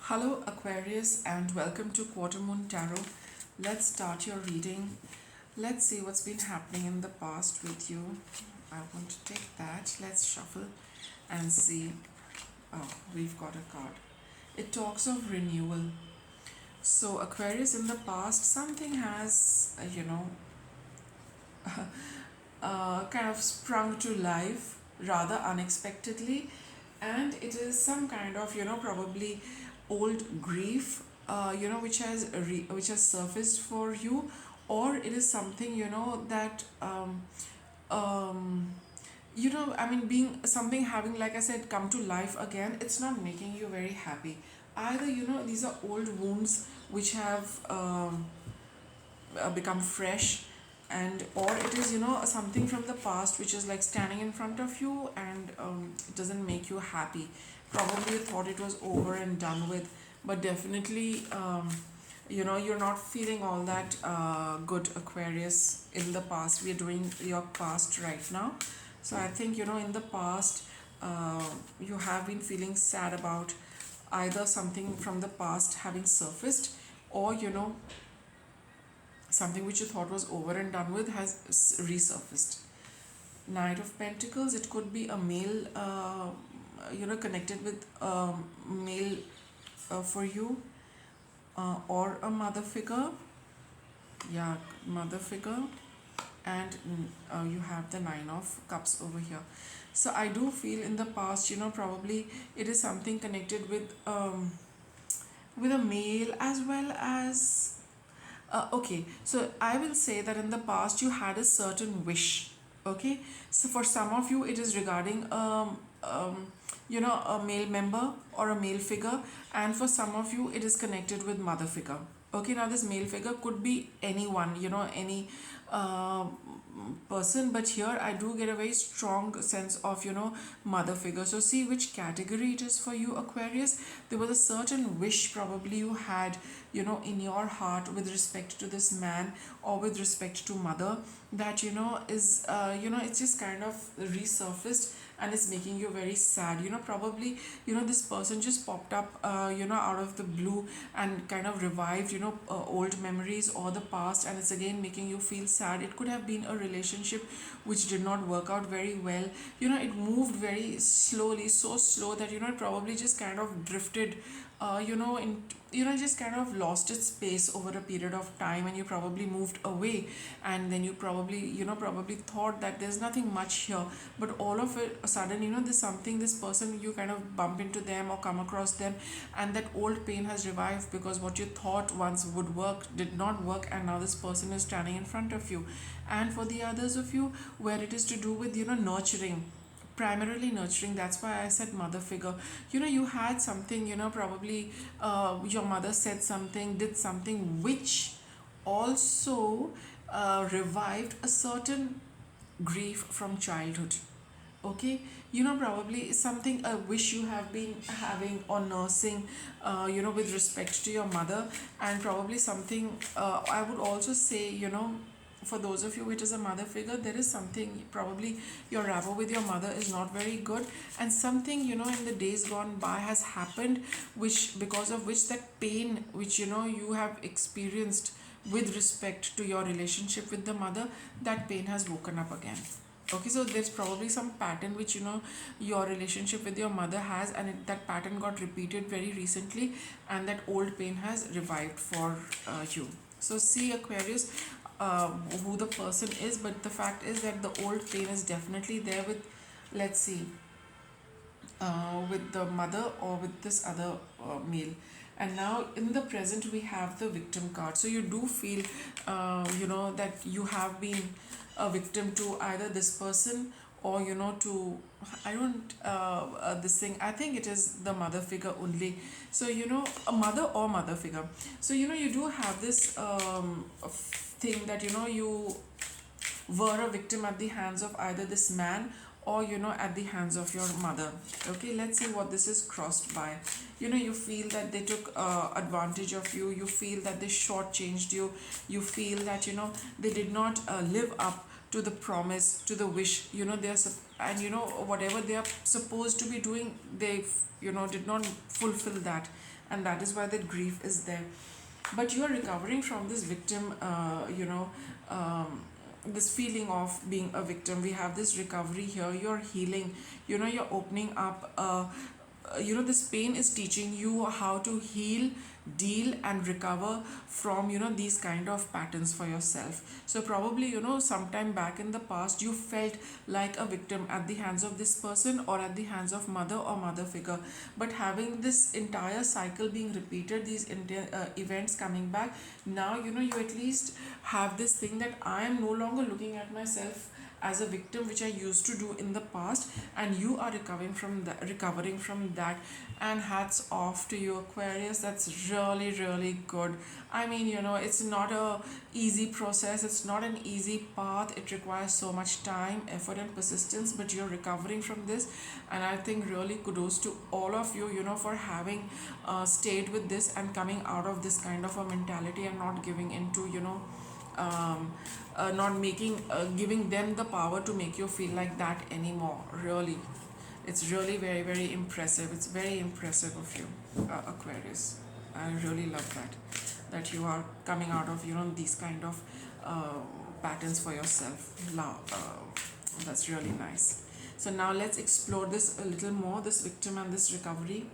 Hello Aquarius and welcome to Quarter Moon Tarot. Let's start your reading. Let's see what's been happening in the past with you. I want to take that. Let's shuffle and see. Oh, we've got a card. It talks of renewal. So Aquarius, in the past something has, kind of sprung to life rather unexpectedly, and it is some kind of, probably old grief, which has surfaced for you, or it is something, that um I mean, being something having, like I said, come to life again. It's not making you very happy either. These are old wounds which have become fresh, and or it is, something from the past which is like standing in front of you, and it doesn't make you happy. Probably you thought it was over and done with, but definitely, you're not feeling all that good, Aquarius. In the past, we are doing your past right now. So I think, in the past, you have been feeling sad about either something from the past having surfaced, or something which you thought was over and done with has resurfaced. Knight of Pentacles, it could be a male, connected with male for you, or a mother figure. Yeah, mother figure. And you have the Nine of Cups over here. So I do feel in the past, probably it is something connected with a male, as well as okay, so I will say that in the past you had a certain wish. Okay, so for some of you it is regarding a male member or a male figure, and for some of you it is connected with mother figure. Okay, now this male figure could be anyone, any uh, person, but here I do get a very strong sense of, mother figure. So see which category it is for you, Aquarius. There was a certain wish probably you had, in your heart with respect to this man, or with respect to mother, that, is, it's just kind of resurfaced, and it's making you very sad. Probably, this person just popped up, out of the blue, and kind of revived, old memories or the past, and it's again making you feel sad. It could have been a relationship which did not work out very well. It moved very slowly, so slow that, it probably just kind of drifted, in just kind of lost its space over a period of time, and you probably moved away, and then you probably, probably thought that there's nothing much here, but all of it a sudden, there's something, this person, you kind of bump into them or come across them, and that old pain has revived, because what you thought once would work did not work, and now this person is standing in front of you. And for the others of you, where it is to do with, nurturing, primarily nurturing, that's why I said mother figure. You had something, probably your mother said something, did something which also revived a certain grief from childhood. Okay, probably something, a wish you have been having or nursing, with respect to your mother, and probably something, I would also say, for those of you it is a mother figure, there is something, probably your rapport with your mother is not very good, and something, in the days gone by has happened, which, because of which, that pain which, you have experienced with respect to your relationship with the mother, that pain has woken up again. Okay, so there's probably some pattern which, your relationship with your mother has, and that pattern got repeated very recently, and that old pain has revived for you. So see, Aquarius, who the person is, but the fact is that the old pain is definitely there with, let's see, with the mother or with this other male. And now in the present we have the victim card. So you do feel, that you have been a victim to either this person, or, to, I don't, this thing, I think it is the mother figure only. So, a mother or mother figure. So, you do have this thing that, you were a victim at the hands of either this man, or, at the hands of your mother. Okay, let's see what this is crossed by. You feel that they took advantage of you feel that they shortchanged you feel that, they did not live up to the promise, to the wish. And whatever they are supposed to be doing, they did not fulfill that, and that is why that grief is there. But you are recovering from this victim, this feeling of being a victim. We have this recovery here. You're healing. You're opening up. This pain is teaching you how to heal, deal, and recover from these kind of patterns for yourself. So probably sometime back in the past you felt like a victim at the hands of this person or at the hands of mother or mother figure. But having this entire cycle being repeated, these events coming back, now you at least have this thing that I am no longer looking at myself as a victim, which I used to do in the past, and you are recovering from that. And hats off to you, Aquarius. That's really, really good. I mean, it's not a easy process, it's not an easy path. It requires so much time, effort, and persistence, but you're recovering from this. And I think really kudos to all of you, for having stayed with this and coming out of this kind of a mentality and not giving into, um, not making giving them the power to make you feel like that anymore. Really, it's really very, very impressive. It's very impressive of you, Aquarius. I really love that you are coming out of these kind of patterns for yourself. That's really nice. So now let's explore this a little more, this victim and this recovery.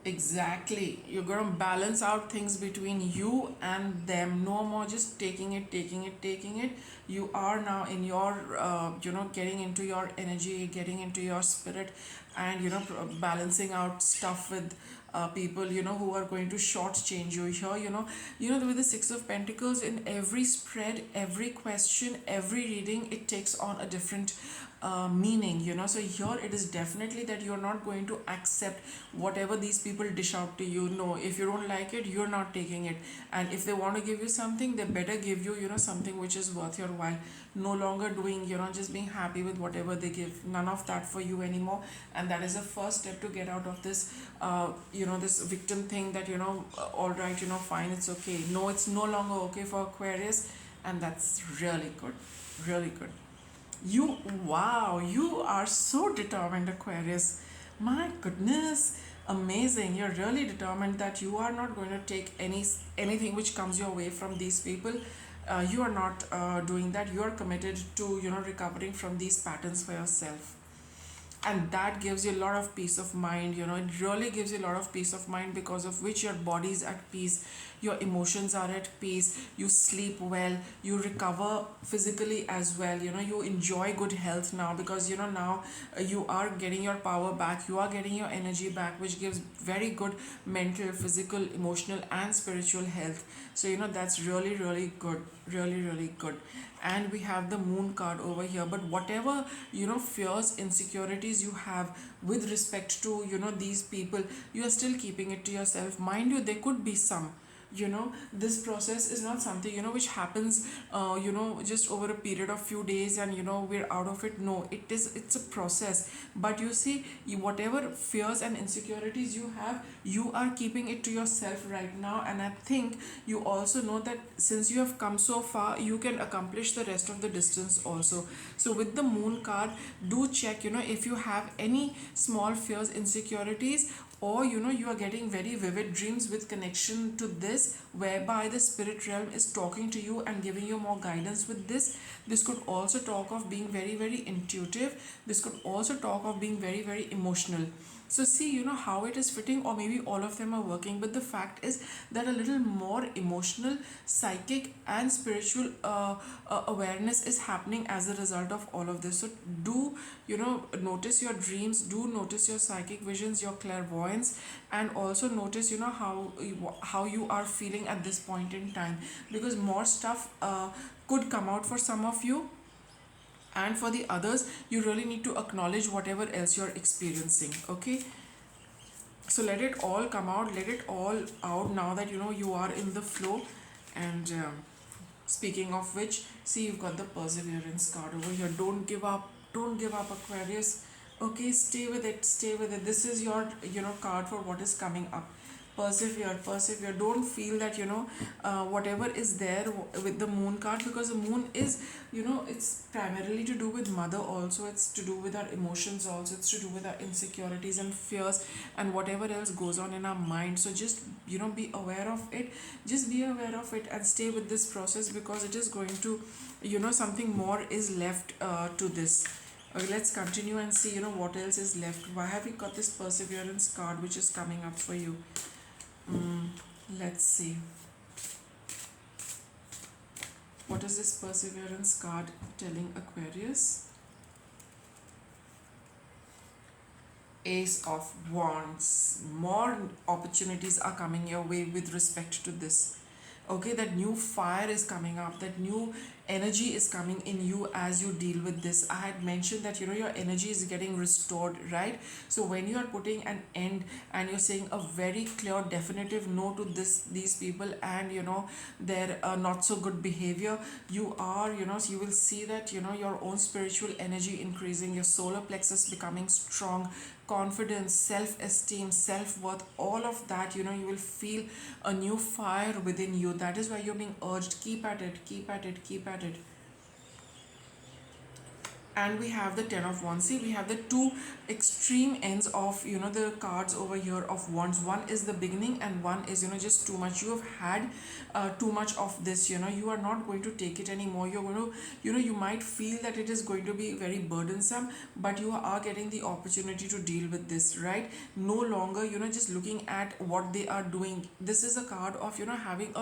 Exactly. You're going to balance out things between you and them. No more just taking it, taking it, taking it. You are now in your, getting into your energy, getting into your spirit, and, balancing out stuff with people, who are going to shortchange you here. With the Six of Pentacles, in every spread, every question, every reading, it takes on a different meaning. So here it is definitely that you're not going to accept whatever these people dish out to you. No, if you don't like it, you're not taking it. And if they want to give you something, they better give you something which is worth your while. No longer doing just being happy with whatever they give. None of that for you anymore. And that is the first step to get out of this this victim thing, that all right, fine, it's okay. No, it's no longer okay for Aquarius. And that's really good, really good. Wow, you are so determined, Aquarius. My goodness, amazing. You're really determined that you are not going to take anything which comes your way from these people. You are not doing that. You are committed to recovering from these patterns for yourself, and that gives you a lot of peace of mind. It really gives you a lot of peace of mind, because of which your body is at peace, your emotions are at peace, you sleep well, you recover physically as well. You enjoy good health now, because now you are getting your power back, you are getting your energy back, which gives very good mental, physical, emotional, and spiritual health. So that's really, really good, really, really good. And we have the Moon card over here. But whatever fears, insecurities you have with respect to these people, you are still keeping it to yourself. Mind you, there could be some, this process is not something which happens just over a period of few days and we're out of it. No, it's a process. But you see, whatever fears and insecurities you have, you are keeping it to yourself right now. And I think you also know that since you have come so far, you can accomplish the rest of the distance also. So with the Moon card, do check if you have any small fears, insecurities, or you are getting very vivid dreams with connection to this, whereby the spirit realm is talking to you and giving you more guidance with this could also talk of being very, very intuitive. This could also talk of being very, very emotional. So see, how it is fitting, or maybe all of them are working, but the fact is that a little more emotional, psychic, and spiritual awareness is happening as a result of all of this. So do notice your dreams, do notice your psychic visions, your clairvoyance, and also notice how you are feeling at this point in time, because more stuff could come out for some of you, and for the others you really need to acknowledge whatever else you're experiencing. Okay, so let it all come out, let it all out now that you are in the flow. And speaking of which, see, you've got the Perseverance card over here. Don't give up, don't give up, Aquarius. Okay, stay with it, stay with it. This is your card for what is coming up. Persevere, persevere. Don't feel that, whatever is there with the moon card, because the moon is, it's primarily to do with mother also, it's to do with our emotions also, it's to do with our insecurities and fears and whatever else goes on in our mind. So just, be aware of it. Just be aware of it and stay with this process, because it is going to, something more is left to this. Okay, let's continue and see, what else is left. Why have we got this perseverance card which is coming up for you? Mm, let's see. What is this perseverance card telling Aquarius? Ace of Wands. More opportunities are coming your way with respect to this. Okay, that new fire is coming up, that new energy is coming in you as you deal with this. I had mentioned that, your energy is getting restored, right? So when you are putting an end and you're saying a very clear definitive no to these people and, their not so good behavior, you are, so you will see that, your own spiritual energy increasing, your solar plexus becoming strong, confidence, self-esteem, self-worth, all of that, you will feel a new fire within you. That is why you're being urged, keep at it, keep at it, keep at it. And we have the 10 of wands. See, we have the two extreme ends of, the cards over here of wands. One is the beginning and one is, just too much. You have had too much of this. You are not going to take it anymore. You're going to, you might feel that it is going to be very burdensome, but you are getting the opportunity to deal with this, right? No longer, just looking at what they are doing. This is a card of, having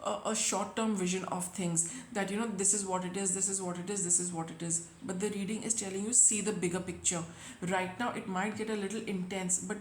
a short-term vision of things, that, this is what it is, this is what it is, this is what it is. But the reading is telling you, see the bigger picture. Right now it might get a little intense, but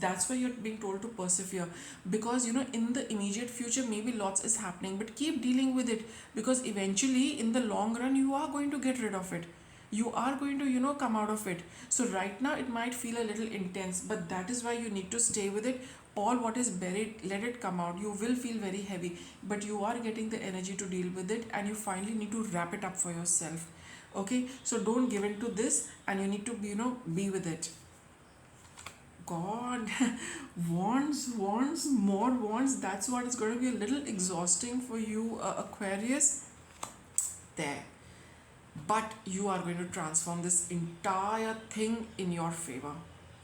that's why you're being told to persevere, because, in the immediate future maybe lots is happening, but keep dealing with it, because eventually in the long run you are going to get rid of it. You are going to, come out of it. So right now it might feel a little intense, but that is why you need to stay with it. All what is buried, let it come out. You will feel very heavy, but you are getting the energy to deal with it, and you finally need to wrap it up for yourself. Okay, so don't give in to this, and you need to, be with it. God, wands, more wands. That's what is going to be a little exhausting for you, Aquarius. There. But you are going to transform this entire thing in your favor.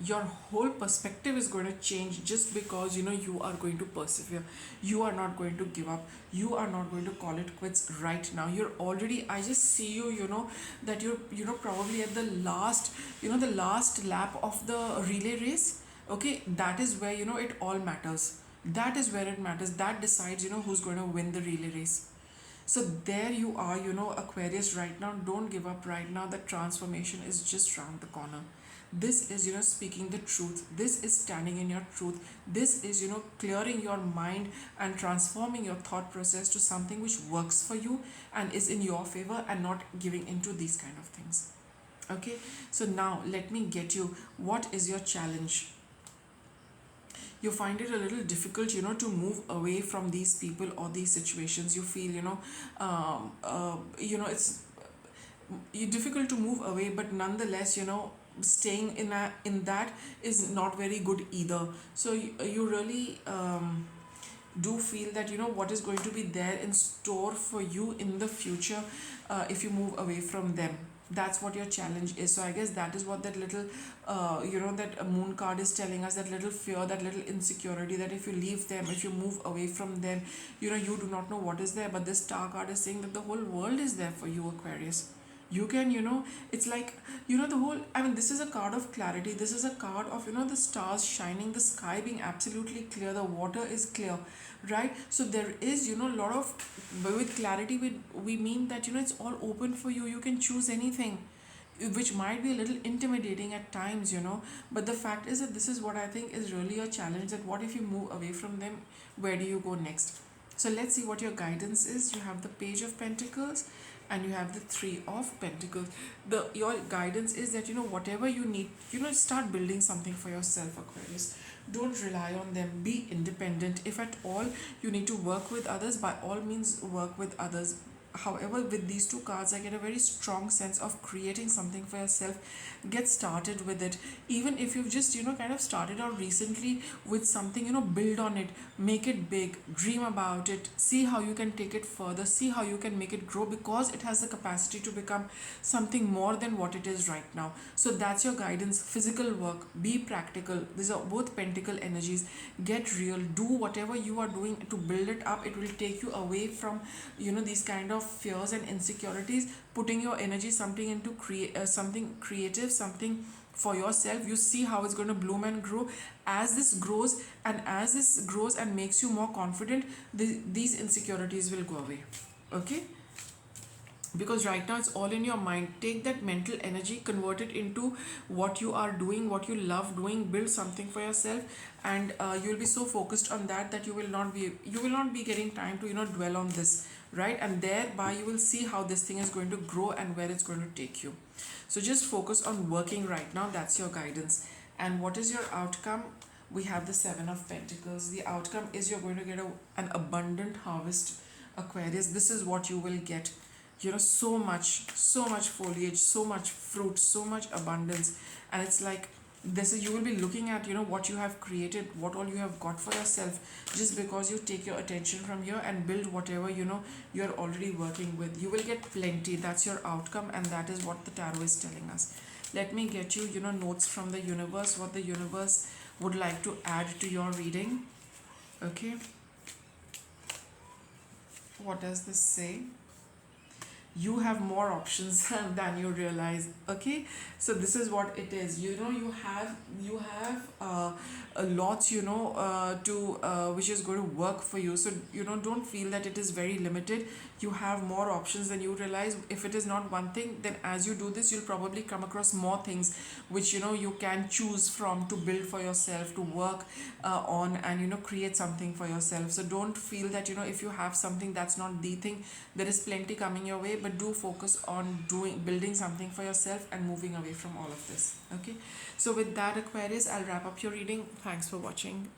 Your whole perspective is going to change, just because, you are going to persevere. You are not going to give up. You are not going to call it quits right now. You're already, I just see you, that you're, probably at the last, the last lap of the relay race. Okay, that is where, it all matters. That is where it matters. That decides, who's going to win the relay race. So there you are, Aquarius, right now. Don't give up right now. The transformation is just round the corner. This is, speaking the truth. This is standing in your truth. This is, clearing your mind and transforming your thought process to something which works for you and is in your favor, and not giving into these kind of things. Okay, so now let me get you, what is your challenge? You find it a little difficult, to move away from these people or these situations. You feel, it's difficult to move away, but nonetheless, staying in that is not very good either. So you really do feel that, what is going to be there in store for you in the future, if you move away from them. That's what your challenge is. So I guess that is what that little, that moon card is telling us, that little fear, that little insecurity, that if you leave them, if you move away from them, you do not know what is there. But this star card is saying that the whole world is there for you, Aquarius. You can, it's like, the whole, I mean, this is a card of clarity. This is a card of, the stars shining, the sky being absolutely clear, the water is clear, right? So there is, a lot of, with clarity, we mean that, it's all open for you. You can choose anything, which might be a little intimidating at times, but the fact is that this is what I think is really a challenge, that what if you move away from them, where do you go next? So let's see what your guidance is. You have the Page of Pentacles and you have the Three of Pentacles. Your guidance is that, whatever you need, start building something for yourself, Aquarius. Don't rely on them. Be independent. If at all you need to work with others, by all means work with others. however, with these two cards, I get a very strong sense of creating something for yourself. Get started with it. Even if you've just, kind of started out recently with something, build on it, make it big, dream about it, see how you can take it further, see how you can make it grow, because it has the capacity to become something more than what it is right now. So that's your guidance. Physical work, be practical. These are both pentacle energies. Get real, do whatever you are doing to build it up. It will take you away from these kind of fears and insecurities, putting your energy something into create something creative, something for yourself. You see how it's going to bloom and grow. As this grows, and makes you more confident, these insecurities will go away. Okay, because right now it's all in your mind. Take that mental energy, convert it into what you are doing, what you love doing. Build something for yourself, and you will be so focused on that that you will not be getting time to dwell on this, right? And thereby you will see how this thing is going to grow and where it's going to take you. So just focus on working right now. That's your guidance. And what is your outcome? We have the Seven of Pentacles. The outcome is you're going to get an abundant harvest, Aquarius. This is what you will get. So much foliage, so much fruit, so much abundance. And it's like, this is, you will be looking at what you have created, what all you have got for yourself, just because you take your attention from here and build whatever you're already working with. You will get plenty. That's your outcome, and that is what the tarot is telling us. Let me get you notes from the universe, what the universe would like to add to your reading. Okay, what does this say? You have more options than you realize. Okay, so this is what it is. You have a lot to which is going to work for you. So don't feel that it is very limited. You have more options than you realize. If it is not one thing, then as you do this, you'll probably come across more things which you can choose from to build for yourself, to work on, and create something for yourself. So don't feel that if you have something, that's not the thing. There is plenty coming your way, but do focus on building something for yourself and moving away from all of this. Okay, so with that, Aquarius, I'll wrap up your reading. Thanks for watching.